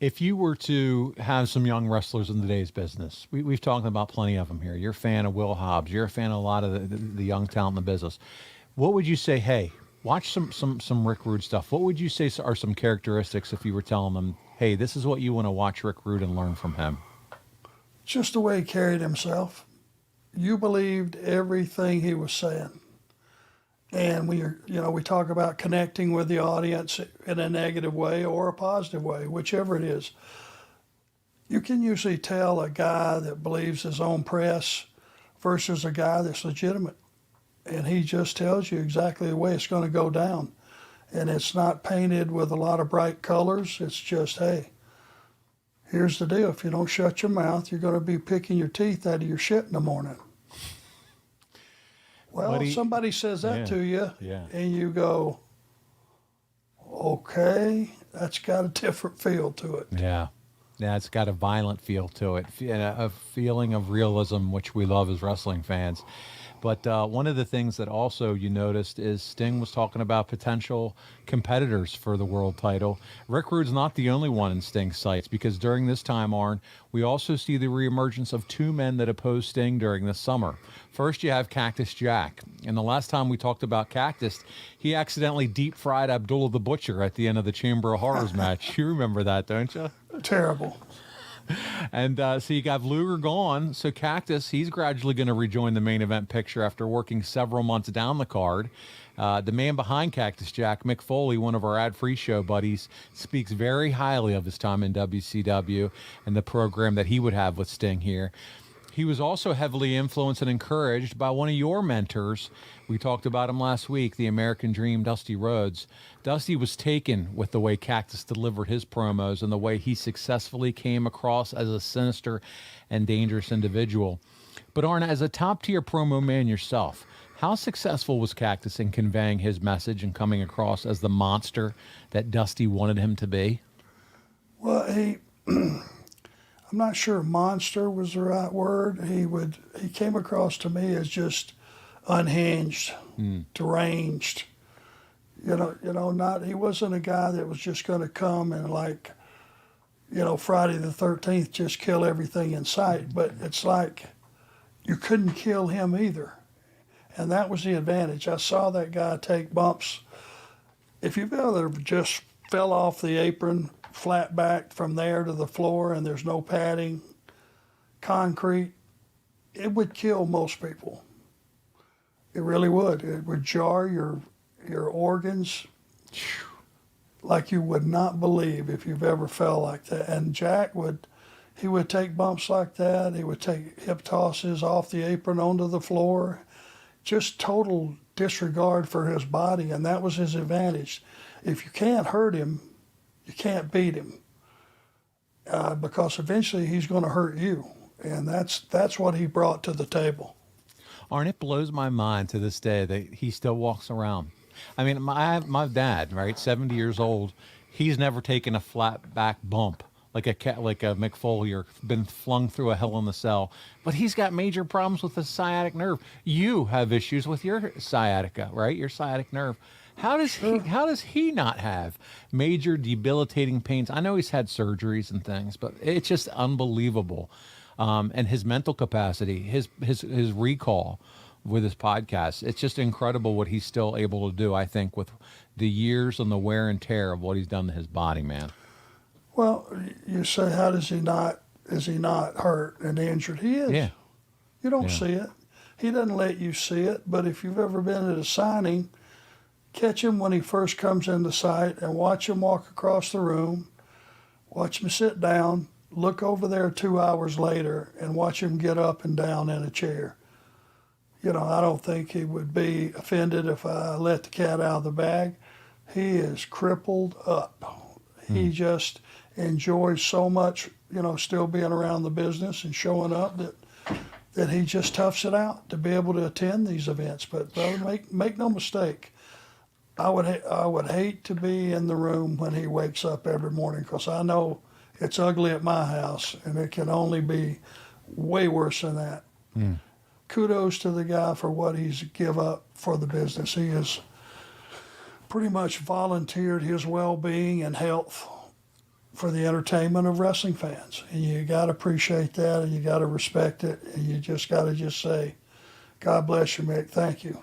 If you were to have some young wrestlers in today's business, we've talked about plenty of them here. You're a fan of Will Hobbs. You're a fan of a lot of the young talent in the business. What would you say? Hey, watch some Rick Rude stuff. What would you say are some characteristics if you were telling them, hey, this is what you want to watch Rick Rude and learn from him? Just the way he carried himself. You believed everything he was saying. And we talk about connecting with the audience in a negative way or a positive way, whichever it is. You can usually tell a guy that believes his own press versus a guy that's legitimate. And he just tells you exactly the way it's going to go down. And it's not painted with a lot of bright colors. It's just, hey, here's the deal. If you don't shut your mouth, you're going to be picking your teeth out of your shit in the morning. Well, somebody says that to you, and you go, okay, that's got a different feel to it. Yeah, it's got a violent feel to it, a feeling of realism, which we love as wrestling fans. But one of the things that also you noticed is Sting was talking about potential competitors for the world title. Rick Rude's not the only one in Sting's sights, because during this time, Arn, we also see the reemergence of two men that opposed Sting during the summer. First, you have Cactus Jack. And the last time we talked about Cactus, he accidentally deep-fried Abdullah the Butcher at the end of the Chamber of Horrors match. You remember that, don't you? Terrible. And so you got Luger gone. So Cactus, he's gradually going to rejoin the main event picture after working several months down the card. The man behind Cactus Jack, Mick Foley, one of our ad-free show buddies, speaks very highly of his time in WCW and the program that he would have with Sting here. He was also heavily influenced and encouraged by one of your mentors. We talked about him last week, the American Dream, Dusty Rhodes. Dusty was taken with the way Cactus delivered his promos and the way he successfully came across as a sinister and dangerous individual. But Arn, as a top-tier promo man yourself, how successful was Cactus in conveying his message and coming across as the monster that Dusty wanted him to be? Well, I'm not sure monster was the right word. He came across to me as just unhinged, deranged. He wasn't a guy that was just going to come and Friday the 13th, just kill everything in sight. But it's like you couldn't kill him either. And that was the advantage. I saw that guy take bumps. If you've ever just fell off the apron, flat back from there to the floor, and there's no padding, concrete, it would kill most people. It really would. It would jar your organs like you would not believe if you've ever fell like that. And Jack would take bumps like that. He would take hip tosses off the apron onto the floor. Just total disregard for his body, and that was his advantage. If you can't hurt him, you can't beat him, because eventually he's going to hurt you, and that's what he brought to the table. Arn, it blows my mind to this day that he still walks around. I mean, my dad, right, 70 years old, he's never taken a flat back bump like a Mick Foley or been flung through a Hell in the Cell, but he's got major problems with the sciatic nerve. You have issues with your sciatica, right? Your sciatic nerve. How does he not have major debilitating pains? I know he's had surgeries and things, but it's just unbelievable. And his mental capacity, his recall with his podcast, it's just incredible what he's still able to do, I think, with the years and the wear and tear of what he's done to his body, man. Well, you say, how is he not hurt and injured? He is. Yeah. You don't see it. He doesn't let you see it, but if you've ever been at a signing, catch him when he first comes into sight and watch him walk across the room, watch him sit down, look over there 2 hours later, and watch him get up and down in a chair. I don't think he would be offended if I let the cat out of the bag. He is crippled up. He just enjoys so much, still being around the business and showing up that he just toughs it out to be able to attend these events. But brother, make no mistake, I would hate to be in the room when he wakes up every morning, because I know it's ugly at my house, and it can only be way worse than that. Kudos to the guy for what he's give up for the business. He has pretty much volunteered his well-being and health for the entertainment of wrestling fans. And you got to appreciate that, and you got to respect it, and you just got to just say, God bless you, Mick. Thank you.